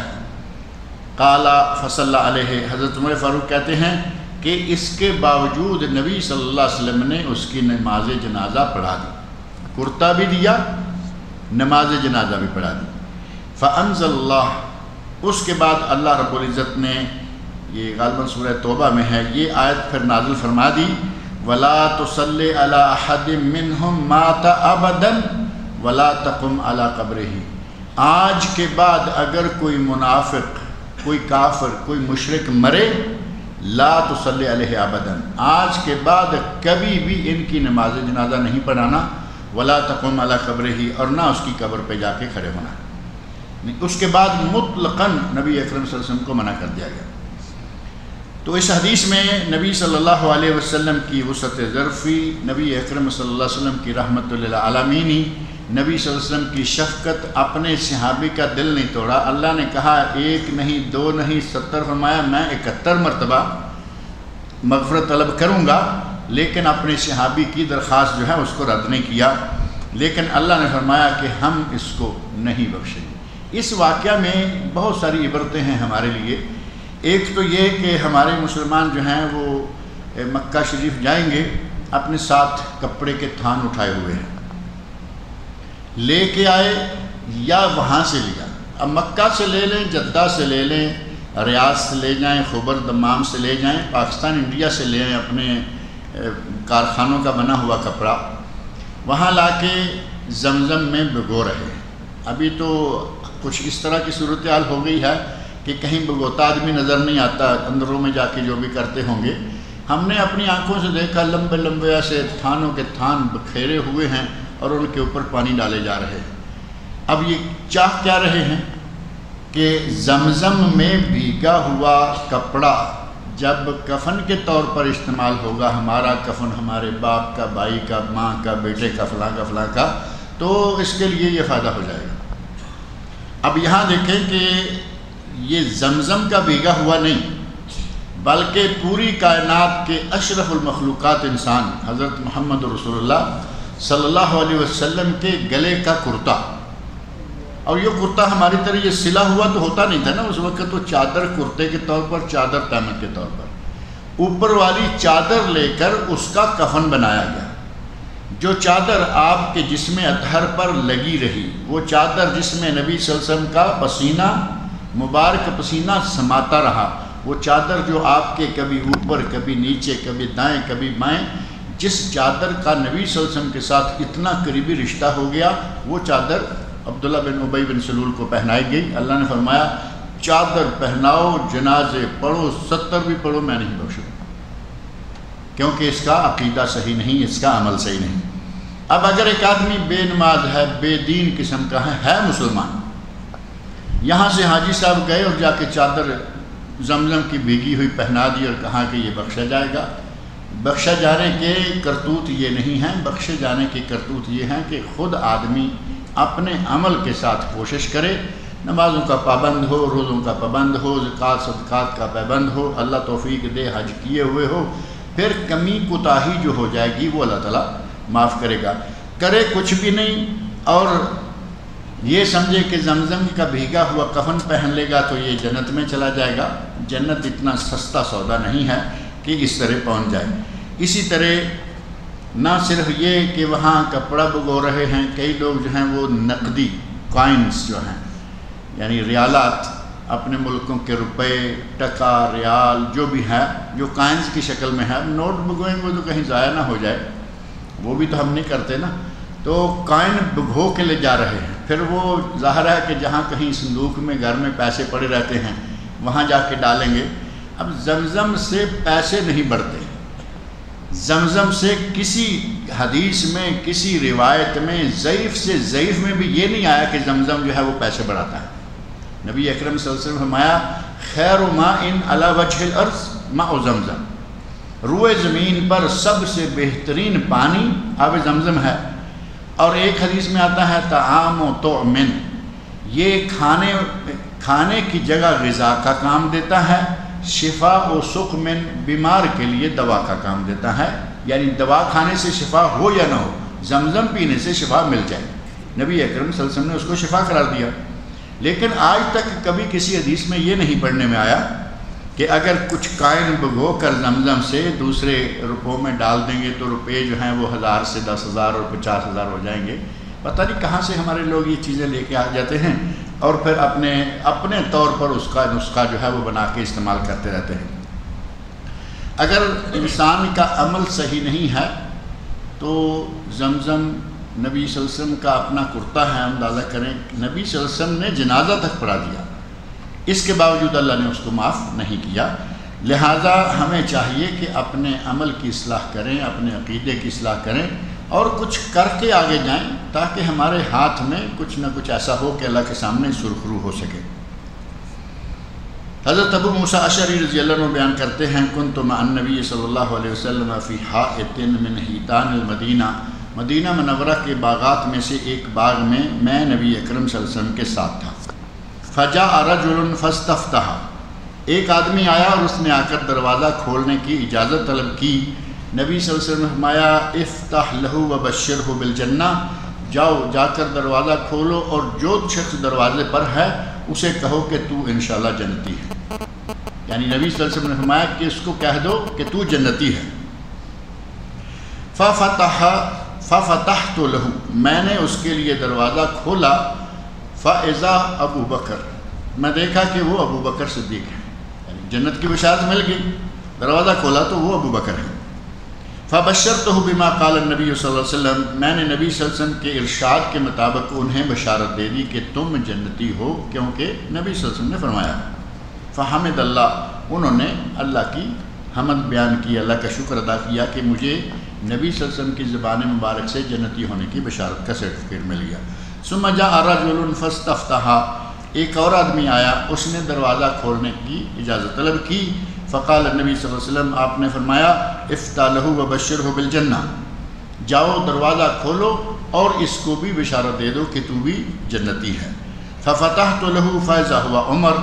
قال فصلی علیہ، حضرت عمر فاروق کہتے ہیں کہ اس کے باوجود نبی صلی اللہ علیہ وسلم نے اس کی نماز جنازہ پڑھا دی، کرتا بھی دیا، نماز جنازہ بھی پڑھا دی۔ فانزل اللہ، اس کے بعد اللہ رب العزت نے، یہ غالباً سورہ توبہ میں ہے، یہ آیت پھر نازل فرما دی وَلَا تُصَلِّ عَلَىٰ أَحَدٍ مِّنْهُمْ مَاتَ أَبَدًا وَلَا تَقُمْ عَلَىٰ قَبْرِهِ، آج کے بعد اگر کوئی منافق، کوئی کافر، کوئی مشرک مرے، لا تصلی علیہ ابداً، آج کے بعد کبھی بھی ان کی نماز جنازہ نہیں پڑھانا، ولا تقم علی قبرہ، اور نہ اس کی قبر پہ جا کے کھڑے ہونا۔ اس کے بعد مطلقاً نبی اکرم صلی اللہ علیہ وسلم کو منع کر دیا گیا۔ تو اس حدیث میں نبی صلی اللہ علیہ وسلم کی وسعت ظرفی، نبی اکرم صلی اللہ علیہ وسلم کی رحمت للعالمین، نبی صلی اللہ علیہ وسلم کی شفقت، اپنے صحابی کا دل نہیں توڑا۔ اللہ نے کہا 1 نہیں 2 نہیں 70، فرمایا میں 71 مرتبہ مغفرت طلب کروں گا، لیکن اپنے صحابی کی درخواست جو ہے اس کو رد نہیں کیا، لیکن اللہ نے فرمایا کہ ہم اس کو نہیں بخشیں گے۔ اس واقعہ میں بہت ساری عبرتیں ہیں ہمارے لیے۔ ایک تو یہ کہ ہمارے مسلمان جو ہیں وہ مکہ شریف جائیں گے، اپنے ساتھ کپڑے کے تھان اٹھائے ہوئے ہیں، لے کے آئے یا وہاں سے لیا۔ اب مکہ سے لے لیں، جدہ سے لے لیں، ریاض سے لے جائیں، خیبر دمام سے لے جائیں، پاکستان انڈیا سے لے آئیں اپنے کارخانوں کا بنا ہوا کپڑا، وہاں لا کے زمزم میں بھگو رہے ہیں۔ ابھی تو کچھ اس طرح کی صورتحال ہو گئی ہے کہ کہیں بھگوتا آدمی نظر نہیں آتا، اندروں میں جا کے جو بھی کرتے ہوں گے۔ ہم نے اپنی آنکھوں سے دیکھا لمبے لمبے ایسے تھانوں کے تھان بکھیرے ہوئے ہیں اور ان کے اوپر پانی ڈالے جا رہے ہیں۔ اب یہ چاہ کیا رہے ہیں کہ زمزم میں بھیگا ہوا کپڑا جب کفن کے طور پر استعمال ہوگا، ہمارا کفن، ہمارے باپ کا، بھائی کا، ماں کا، بیٹے کا، فلاں کا، تو اس کے لیے یہ فائدہ ہو جائے گا۔ اب یہاں دیکھیں کہ یہ زمزم کا بھیگا ہوا نہیں، بلکہ پوری کائنات کے اشرف المخلوقات انسان حضرت محمد رسول اللہ صلی اللہ علیہ وسلم کے گلے کا کرتا، اور یہ کرتا ہماری طرح یہ سلا ہوا تو ہوتا نہیں تھا نا اس وقت، تو چادر کرتے کے طور پر، چادر تہمت کے طور پر اوپر والی چادر لے کر اس کا کفن بنایا گیا۔ جو چادر آپ کے جسم اطہر پر لگی رہی، وہ چادر جس میں نبی صلی اللہ علیہ وسلم کا پسینہ مبارک پسینہ سماتا رہا، وہ چادر جو آپ کے کبھی اوپر کبھی نیچے کبھی دائیں کبھی بائیں، جس چادر کا نبی صلی اللہ علیہ وسلم کے ساتھ اتنا قریبی رشتہ ہو گیا، وہ چادر عبداللہ بن ابی بن سلول کو پہنائی گئی۔ اللہ نے فرمایا چادر پہناؤ، جنازے پڑھو، 70 بھی پڑھو، میں نہیں بخشوں، کیونکہ اس کا عقیدہ صحیح نہیں، اس کا عمل صحیح نہیں۔ اب اگر ایک آدمی بے نماز ہے، بے دین قسم کا ہے مسلمان، یہاں سے حاجی صاحب گئے اور جا کے چادر زمزم کی بھیگی ہوئی پہنا دی اور کہا کہ یہ بخشا جائے گا، بخشا جانے کے کرتوت یہ نہیں ہیں، بخشے جانے کے کرتوت یہ ہیں کہ خود آدمی اپنے عمل کے ساتھ کوشش کرے، نمازوں کا پابند ہو، روزوں کا پابند ہو، زکوٰۃ صدقات کا پابند ہو، اللہ توفیق دے، حج کیے ہوئے ہو، پھر کمی کوتاہی جو ہو جائے گی وہ اللہ تعالیٰ معاف کرے گا۔ کرے کچھ بھی نہیں اور یہ سمجھے کہ زمزم کا بھیگا ہوا کفن پہن لے گا تو یہ جنت میں چلا جائے گا، جنت اتنا سستا سودا نہیں ہے کہ اس طرح پہنچ جائے۔ اسی طرح نہ صرف یہ کہ وہاں کپڑا بگو رہے ہیں، کئی لوگ جو ہیں وہ نقدی کوائنز جو ہیں یعنی ریالات، اپنے ملکوں کے روپے، ٹکا، ریال جو بھی ہے جو کائنز کی شکل میں ہے، نوٹ بگوئیں گے تو کہیں ضائع نہ ہو جائے، وہ بھی تو ہم نہیں کرتے نا، تو کائن بگھو کے لے جا رہے ہیں، پھر وہ ظاہر ہے کہ جہاں کہیں صندوق میں گھر میں پیسے پڑے رہتے ہیں وہاں جا کے ڈالیں گے۔ اب زمزم سے پیسے نہیں بڑھتے، زمزم سے کسی حدیث میں کسی روایت میں ضعیف سے ضعیف میں بھی یہ نہیں آیا کہ زمزم جو ہے وہ پیسے بڑھاتا ہے۔ نبی اکرم صلی اللہ علیہ وسلم فرمایا خیر ماء علی وجہ الارض ماء زمزم، روئے زمین پر سب سے بہترین پانی آب زمزم ہے۔ اور ایک حدیث میں آتا ہے طعام و طعمن، یہ کھانے کی جگہ غذا کا کام دیتا ہے، شفا و سقمن، بیمار کے لیے دوا کا کام دیتا ہے، یعنی دوا کھانے سے شفا ہو یا نہ ہو، زمزم پینے سے شفا مل جائے۔ نبی اکرم صلی اللہ علیہ وسلم نے اس کو شفا قرار دیا، لیکن آج تک کبھی کسی حدیث میں یہ نہیں پڑھنے میں آیا کہ اگر کچھ کائن بگھو کر زمزم سے دوسرے روپوں میں ڈال دیں گے تو روپے جو ہیں وہ 1000 سے 10,000 اور 50,000 ہو جائیں گے۔ پتہ نہیں کہاں سے ہمارے لوگ یہ چیزیں لے کے آ جاتے ہیں اور پھر اپنے طور پر اس کا نسخہ جو ہے وہ بنا کے استعمال کرتے رہتے ہیں۔ اگر انسان کا عمل صحیح نہیں ہے تو زمزم نبی صلی اللہ علیہ وسلم کا اپنا کرتا ہے، اندازہ کریں نبی صلی اللہ علیہ وسلم نے جنازہ تک پڑھا دیا، اس کے باوجود اللہ نے اس کو معاف نہیں کیا۔ لہٰذا ہمیں چاہیے کہ اپنے عمل کی اصلاح کریں، اپنے عقیدے کی اصلاح کریں اور کچھ کر کے آگے جائیں تاکہ ہمارے ہاتھ میں کچھ نہ کچھ ایسا ہو کہ اللہ کے سامنے سرخرو ہو سکے۔ حضرت ابو موسیٰ اشعری رضی اللہ عنہ بیان کرتے ہیں کنت مع النبی صلی اللہ علیہ وسلم فی حائط من حیطان المدینہ، مدینہ منورہ کے باغات میں سے ایک باغ میں میں نبی اکرم صلی اللہ علیہ وسلم کے ساتھ تھا۔ فجاء رجل فاستفتح، ایک آدمی آیا اور اس نے آ کر دروازہ کھولنے کی اجازت طلب کی۔ نبی صلی اللہ علیہ وسلم نے فرمایا افتح لہ وبشرہ بالجنہ، جاؤ جا کر دروازہ کھولو اور جو شخص دروازے پر ہے اسے کہو کہ تو انشاءاللہ جنتی ہے، یعنی نبی صلی اللہ علیہ وسلم نے فرمایا کہ اس کو کہہ دو کہ تو جنتی ہے۔ ففتحت لہ، میں نے اس کے لیے دروازہ کھولا، فاذا ابو بکر، میں دیکھا کہ وہ ابو بکر صدیق ہے، یعنی جنت کی بشارت مل گئی، دروازہ کھولا تو وہ ابو بکر ہے۔ فبشرتہ بما قال النبی صلی اللہ علیہ وسلم، میں نے نبی صلی اللہ علیہ وسلم کے ارشاد کے مطابق انہیں بشارت دے دی کہ تم جنتی ہو، کیونکہ نبی صلی اللہ علیہ وسلم نے فرمایا۔ فحمد اللہ، انہوں نے اللہ کی حمد بیان کی، اللہ کا شکر ادا کیا کہ مجھے نبی صلی اللہ علیہ وسلم کی زبان مبارک سے جنتی ہونے کی بشارت کا سرٹیفکیٹ مل گیا۔ ثم جاء رجل فاستفتح، ایک اور آدمی آیا، اس نے دروازہ کھولنے کی اجازت طلب کی۔ فقال نبی صلی اللہ علیہ وسلم، آپ نے فرمایا افتح لہ وبشرہ بالجنہ، جاؤ دروازہ کھولو اور اس کو بھی بشارت دے دو کہ تو بھی جنتی ہے۔ ففتحت لہ فاذا ہوا عمر،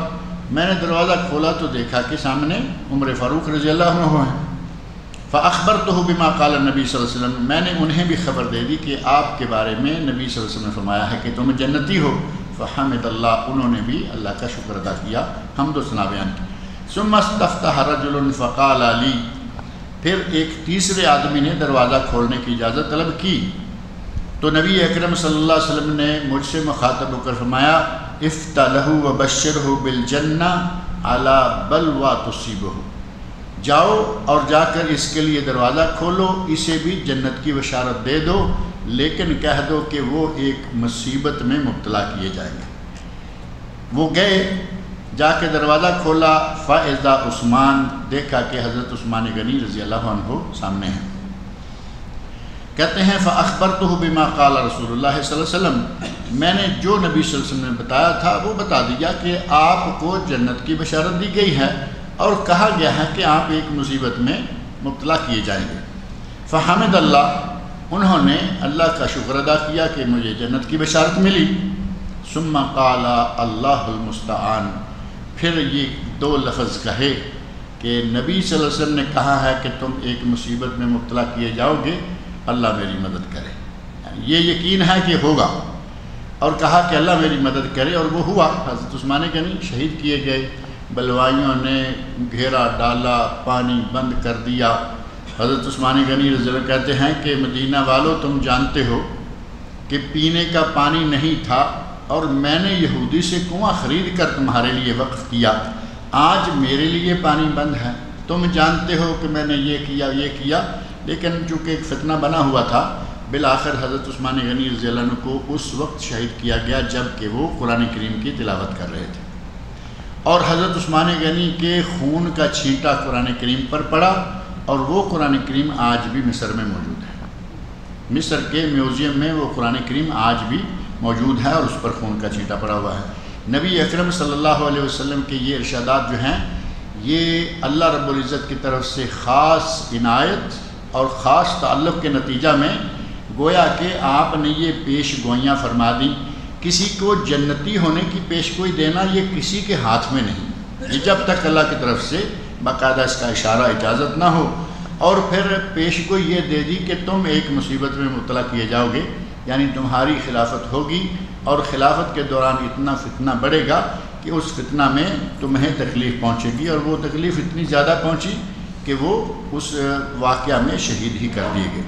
میں نے دروازہ کھولا تو دیکھا کہ سامنے عمر فاروق رضی اللہ عنہ ہیں۔ فاخبرتہ بما قال النبی صلی اللہ علیہ وسلم، میں نے انہیں بھی خبر دے دی کہ آپ کے بارے میں نبی صلی اللہ علیہ وسلم نے فرمایا ہے کہ تم جنتی ہو۔ فحمد اللہ، انہوں نے بھی اللہ کا شکر ادا کیا، حمد و ثنا بیان کی۔ ثم استفتح رجل فقال لی، پھر ایک تیسرے آدمی نے دروازہ کھولنے کی اجازت طلب کی تو نبی اکرم صلی اللہ علیہ وسلم نے مجھ سے مخاطب ہو کر فرمایا افتح لہ وبشرہ بالجنہ علی بلوی تصیبہ، جاؤ اور جا کر اس کے لیے دروازہ کھولو، اسے بھی جنت کی بشارت دے دو، لیکن کہہ دو کہ وہ ایک مصیبت میں مبتلا کیے جائیں گے۔ وہ گئے، جا کے دروازہ کھولا، فاذا عثمان، دیکھا کہ حضرت عثمان غنی رضی اللہ عنہ سامنے ہیں۔ کہتے ہیں فاخبرتہ بما قال رسول اللہ صلی اللہ علیہ وسلم، میں نے جو نبی صلی اللہ علیہ وسلم نے بتایا تھا وہ بتا دیا کہ آپ کو جنت کی بشارت دی گئی ہے اور کہا گیا ہے کہ آپ ایک مصیبت میں مبتلا کیے جائیں گے۔ فحمد اللہ، انہوں نے اللہ کا شکر ادا کیا کہ مجھے جنت کی بشارت ملی۔ ثم قال اللہ المستعان، پھر یہ دو لفظ کہے کہ نبی صلی اللہ علیہ وسلم نے کہا ہے کہ تم ایک مصیبت میں مبتلا کیے جاؤ گے، اللہ میری مدد کرے، یہ یقین ہے کہ ہوگا، اور کہا کہ اللہ میری مدد کرے، اور وہ ہوا۔ حضرت عثمان غنی شہید کیے گئے، بلوائیوں نے گھیرا ڈالا، پانی بند کر دیا۔ حضرت عثمان غنی رضی اللہ عنہ کہتے ہیں کہ مدینہ والو، تم جانتے ہو کہ پینے کا پانی نہیں تھا اور میں نے یہودی سے کنواں خرید کر تمہارے لیے وقف کیا، آج میرے لیے پانی بند ہے، تم جانتے ہو کہ میں نے یہ کیا، لیکن چونکہ ایک فتنہ بنا ہوا تھا، بالآخر حضرت عثمان غنی رضی اللہ عنہ کو اس وقت شہید کیا گیا جب کہ وہ قرآن کریم کی تلاوت کر رہے تھے، اور حضرت عثمان غنی کے خون کا چھینٹا قرآن کریم پر پڑا، اور وہ قرآن کریم آج بھی مصر میں موجود ہے۔ مصر کے میوزیم میں وہ قرآن کریم آج بھی موجود ہے اور اس پر خون کا چھینٹا پڑا ہوا ہے۔ نبی اکرم صلی اللہ علیہ وسلم کے یہ ارشادات جو ہیں، یہ اللہ رب العزت کی طرف سے خاص عنایت اور خاص تعلق کے نتیجہ میں گویا کہ آپ نے یہ پیش گوئیاں فرما دیں۔ کسی کو جنتی ہونے کی پیش گوئی دینا یہ کسی کے ہاتھ میں نہیں، یہ جب تک اللہ کی طرف سے باقاعدہ اس کا اشارہ اجازت نہ ہو، اور پھر پیش گوئی یہ دے دی کہ تم ایک مصیبت میں مبتلا کیے جاؤ گے، یعنی تمہاری خلافت ہوگی اور خلافت کے دوران اتنا فتنہ بڑھے گا کہ اس فتنہ میں تمہیں تکلیف پہنچے گی، اور وہ تکلیف اتنی زیادہ پہنچی کہ وہ اس واقعہ میں شہید ہی کر دیے گئے۔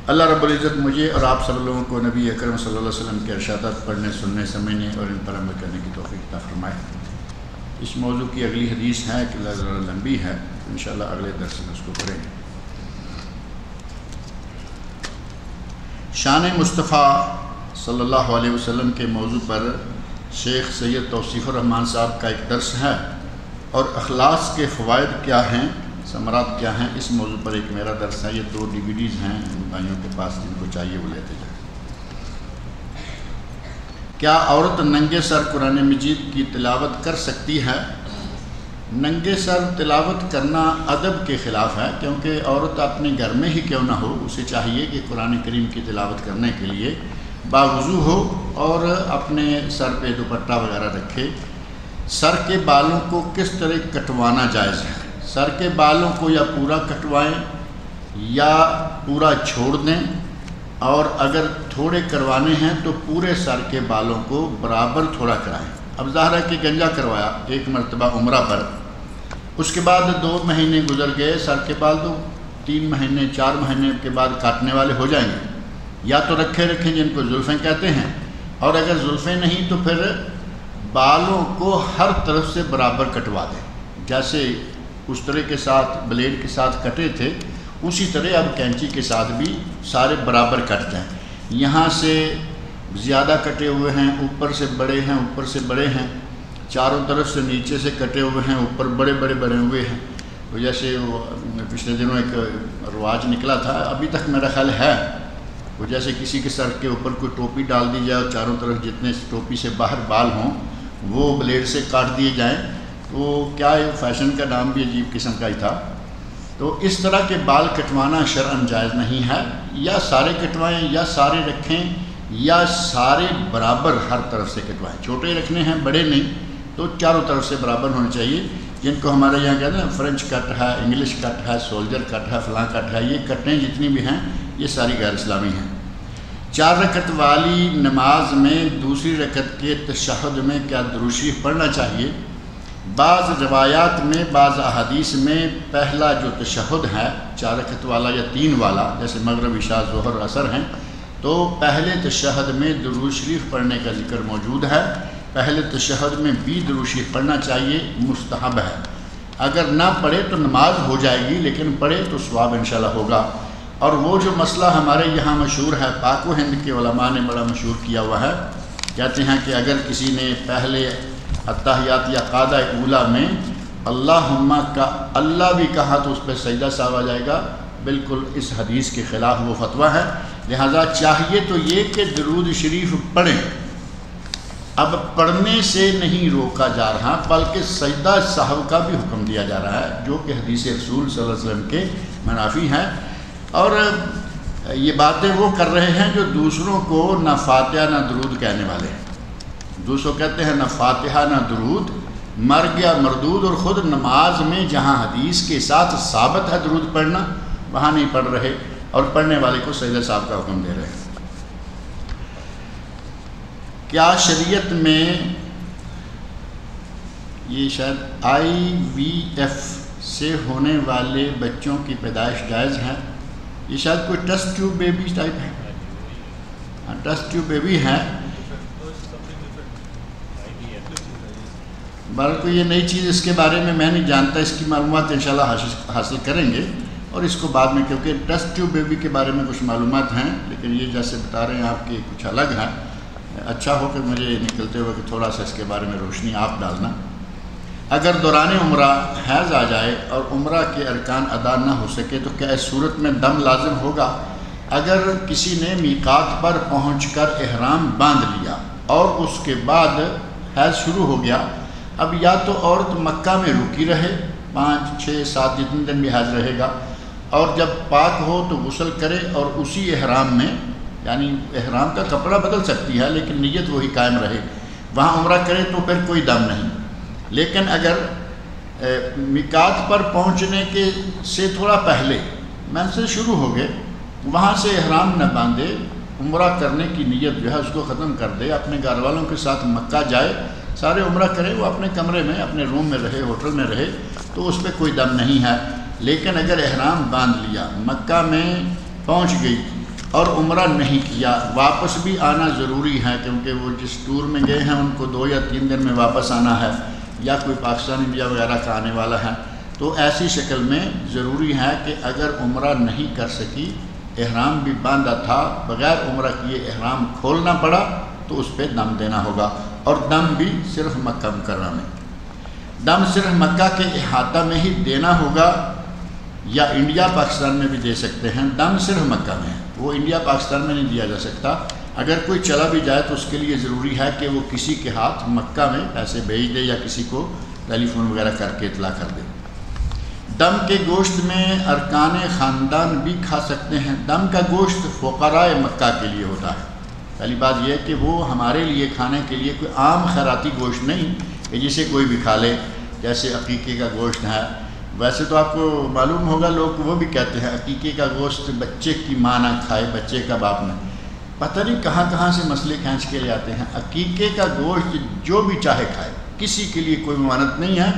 اللہ رب العزت مجھے اور آپ سب لوگوں کو نبی اکرم صلی اللہ علیہ وسلم کے ارشادات پڑھنے، سننے، سمجھنے اور ان پر عمل کرنے کی توفیق عطا فرمائے۔ اس موضوع کی اگلی حدیث ہے کہ ذرا لمبی ہے، انشاءاللہ اگلے درس میں اس کو پڑھیں گے۔ شان مصطفیٰ صلی اللہ علیہ وسلم کے موضوع پر شیخ سید توصیف الرحمن صاحب کا ایک درس ہے، اور اخلاص کے فوائد کیا ہیں، ثمرات کیا ہیں، اس موضوع پر ایک میرا درس ہے۔ یہ 2 DVDs ہیں ان بھائیوں کے پاس، جن کو چاہیے وہ لیتے جائیں۔ کیا عورت ننگے سر قرآن مجید کی تلاوت کر سکتی ہے؟ ننگے سر تلاوت کرنا ادب کے خلاف ہے، کیونکہ عورت اپنے گھر میں ہی کیوں نہ ہو، اسے چاہیے کہ قرآن کریم کی تلاوت کرنے کے لیے باوضو ہو اور اپنے سر پہ دوپٹہ وغیرہ رکھے۔ سر کے بالوں کو کس طرح کٹوانا جائز ہے؟ سر کے بالوں کو یا پورا کٹوائیں یا پورا چھوڑ دیں، اور اگر تھوڑے کروانے ہیں تو پورے سر کے بالوں کو برابر تھوڑا کرائیں۔ اب ظاہر ہے کہ گنجا کروایا ایک مرتبہ عمرہ پر، اس کے بعد 2 مہینے گزر گئے، سر کے بال تو 3 مہینے 4 مہینے کے بعد کاٹنے والے ہو جائیں گے، یا تو رکھیں جن کو زلفیں کہتے ہیں، اور اگر زلفیں نہیں تو پھر بالوں کو ہر طرف سے برابر کٹوا دیں، جیسے اس طرح کے ساتھ بلیڈ کے ساتھ کٹے تھے اسی طرح اب کینچی کے ساتھ بھی سارے برابر کٹ جائیں۔ یہاں سے زیادہ کٹے ہوئے ہیں، اوپر سے بڑے ہیں، اوپر سے بڑے ہیں، چاروں طرف سے نیچے سے کٹے ہوئے ہیں، اوپر بڑے ہوئے ہیں۔ تو جیسے وہ پچھلے دنوں ایک رواج نکلا تھا، ابھی تک میرا خیال ہے، وہ جیسے کسی کے سر کے اوپر کوئی ٹوپی ڈال دی جائے اور چاروں طرف جتنے ٹوپی سے باہر بال ہوں وہ بلیڈ سے کاٹ دیے جائیں، تو کیا فیشن کا نام بھی عجیب قسم کا ہی تھا۔ تو اس طرح کے بال کٹوانا شرعاً جائز نہیں ہے، یا سارے کٹوائیں یا سارے رکھیں یا سارے برابر ہر طرف سے کٹوائیں، چھوٹے رکھنے ہیں بڑے نہیں، تو چاروں طرف سے برابر ہونے چاہیے، جن کو ہمارے یہاں کہتے ہیں فرنچ کٹ ہے، انگلش کٹ ہے، سولجر کٹ ہے، فلاں کٹ ہے، یہ کٹیں جتنی بھی ہیں یہ ساری غیر اسلامی ہیں۔ 4 رکعت والی نماز میں دوسری رکعت کے تشہد میں کیا درود شریف پڑھنا چاہیے؟ بعض روایات میں، بعض احادیث میں پہلا جو تشہد ہے 4 رکعت والا یا 3 والا، جیسے مغرب، عشاء، ظہر، عصر ہیں، تو پہلے تشہد میں درود شریف پڑھنے کا ذکر موجود ہے۔ پہلے تشہد میں بھی درود شریف پڑھنا چاہیے، مستحب ہے۔ اگر نہ پڑھے تو نماز ہو جائے گی، لیکن پڑھے تو ثواب انشاءاللہ ہوگا۔ اور وہ جو مسئلہ ہمارے یہاں مشہور ہے، پاک و ہند کے علماء نے بڑا مشہور کیا ہوا ہے، کہتے ہیں کہ اگر کسی نے پہلے اتحیات یا قاعدہ اولا میں اللہم کا اللہ بھی کہا تو اس پہ سجدہ سہو آ جائے گا، بالکل اس حدیث کے خلاف وہ فتویٰ ہے۔ لہذا چاہیے تو یہ کہ درود شریف پڑھیں، اب پڑھنے سے نہیں روکا جا رہا بلکہ سجدہ سہو کا بھی حکم دیا جا رہا ہے، جو کہ حدیث رسول صلی اللہ علیہ وسلم کے منافی ہیں۔ اور یہ باتیں وہ کر رہے ہیں جو دوسروں کو نہ فاتحہ نہ درود کہنے والے ہیں۔ دوسروں کہتے ہیں نہ فاتحہ نہ درود، مر گیا مردود، اور خود نماز میں جہاں حدیث کے ساتھ ثابت ہے درود پڑھنا، وہاں نہیں پڑھ رہے، اور پڑھنے والے کو سجدہ صاحب کا حکم دے رہے ہیں۔ کیا شریعت میں یہ شاید IVF سے ہونے والے بچوں کی پیدائش جائز ہے؟ یہ شاید کوئی ٹیسٹ ٹیوب بیبی ٹائپ ہے، ٹیسٹ ٹیوب بیبی ہے، بلکہ یہ نئی چیز، اس کے بارے میں نہیں جانتا، اس کی معلومات انشاءاللہ حاصل کریں گے، اور اس کو بعد میں، کیونکہ ٹیسٹ ٹیوب بیبی کے بارے میں کچھ معلومات ہیں، لیکن یہ جیسے بتا رہے ہیں آپ کی کچھ الگ ہے۔ اچھا ہو کہ مجھے نکلتے ہوئے کہ تھوڑا سا اس کے بارے میں روشنی آپ ڈالنا۔ اگر دوران عمرہ حیض آ جائے اور عمرہ کے ارکان ادا نہ ہو سکے تو کیا اس صورت میں دم لازم ہوگا؟ اگر کسی نے میقات پر پہنچ کر احرام باندھ لیا اور اس کے بعد حیض شروع ہو گیا، اب یا تو عورت مکہ میں رکی رہے 5، 6، 7 جتنے دن بھی حیض رہے گا، اور جب پاک ہو تو غسل کرے اور اسی احرام میں، یعنی احرام کا کپڑا بدل سکتی ہے لیکن نیت وہی قائم رہے، وہاں عمرہ کرے تو پھر کوئی دم نہیں۔ لیکن اگر میقات پر پہنچنے کے سے تھوڑا پہلے منزل شروع ہو گئے، وہاں سے احرام نہ باندھے، عمرہ کرنے کی نیت جو ہے اس کو ختم کر دے، اپنے گھر والوں کے ساتھ مکہ جائے، سارے عمرہ کرے، وہ اپنے کمرے میں، اپنے روم میں رہے، ہوٹل میں رہے، تو اس پہ کوئی دم نہیں ہے۔ لیکن اگر احرام باندھ لیا، مکہ میں پہنچ گئی اور عمرہ نہیں کیا، واپس بھی آنا ضروری ہے، کیونکہ وہ جس ٹور میں گئے ہیں ان کو 2 یا 3 دن میں واپس آنا ہے، یا کوئی پاکستان، انڈیا وغیرہ کا آنے والا ہے، تو ایسی شکل میں ضروری ہے کہ اگر عمرہ نہیں کر سکی، احرام بھی باندھا تھا، بغیر عمرہ کیے احرام کھولنا پڑا، تو اس پہ دم دینا ہوگا، اور دم بھی صرف مکہ مکرمہ میں، دم صرف مکہ کے احاطہ میں ہی دینا ہوگا، یا انڈیا پاکستان میں بھی دے سکتے ہیں، دم صرف مکہ میں ہے، وہ انڈیا پاکستان میں نہیں دیا جا سکتا۔ اگر کوئی چلا بھی جائے تو اس کے لیے ضروری ہے کہ وہ کسی کے ہاتھ مکہ میں پیسے بھیج دے، یا کسی کو ٹیلی فون وغیرہ کر کے اطلاع کر دے۔ دم کے گوشت میں ارکان خاندان بھی کھا سکتے ہیں؟ دم کا گوشت فقراء مکہ کے لیے ہوتا ہے۔ پہلی بات یہ ہے کہ وہ ہمارے لیے کھانے کے لیے کوئی عام خیراتی گوشت نہیں کہ جسے کوئی بھی کھا لے، جیسے عقیقے کا گوشت ہے۔ ویسے تو آپ کو معلوم ہوگا، لوگ وہ بھی کہتے ہیں عقیقے کا گوشت بچے کی ماں نہ کھائے، بچے کا باپ نہ، پتہ نہیں کہاں کہاں سے مسئلے کھینچ کے لے آتے ہیں۔ عقیقے کا گوشت جو بھی چاہے کھائے، کسی کے لیے کوئی ممانعت نہیں ہے،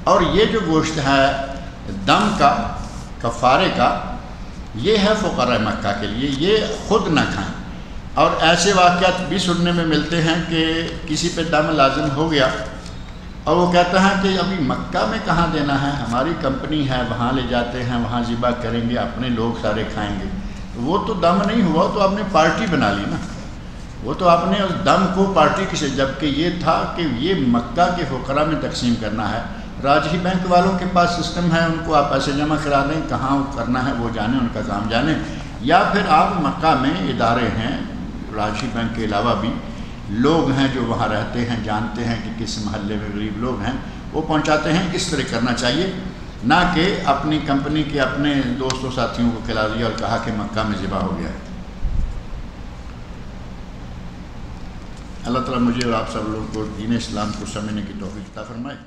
اور یہ جو گوشت ہے دم کا، کفارے کا، یہ ہے فقراء مکہ کے لیے، یہ خود نہ کھائیں۔ اور ایسے واقعات بھی سننے میں ملتے ہیں کہ کسی پہ دم لازم ہو گیا اور وہ کہتا ہے کہ ابھی مکہ میں کہاں دینا ہے، ہماری کمپنی ہے، وہاں لے جاتے ہیں، وہاں ذبح کریں گے، اپنے لوگ سارے کھائیں گے۔ وہ تو دم نہیں ہوا، تو آپ نے پارٹی بنا لی نا، وہ تو آپ نے اس دم کو پارٹی کسے، جبکہ یہ تھا کہ یہ مکہ کے فقراء میں تقسیم کرنا ہے۔ راجہی بینک والوں کے پاس سسٹم ہے، ان کو آپ پیسے جمع کرا دیں، کہاں کرنا ہے وہ جانیں، ان کا کام جانیں، یا پھر آپ مکہ میں ادارے ہیں، راجہی بینک کے علاوہ بھی لوگ ہیں جو وہاں رہتے ہیں، جانتے ہیں کہ کس محلے میں غریب لوگ ہیں، وہ پہنچاتے ہیں۔ اس طرح کرنا چاہیے، نہ کہ اپنی کمپنی کے اپنے دوستوں ساتھیوں کو کھلا دیا اور کہا کہ مکہ میں ذبح ہو گیا ہے۔ اللہ تعالیٰ مجھے اور آپ سب لوگوں کو دین اسلام کو سمجھنے کی توفیق عطا فرمائے۔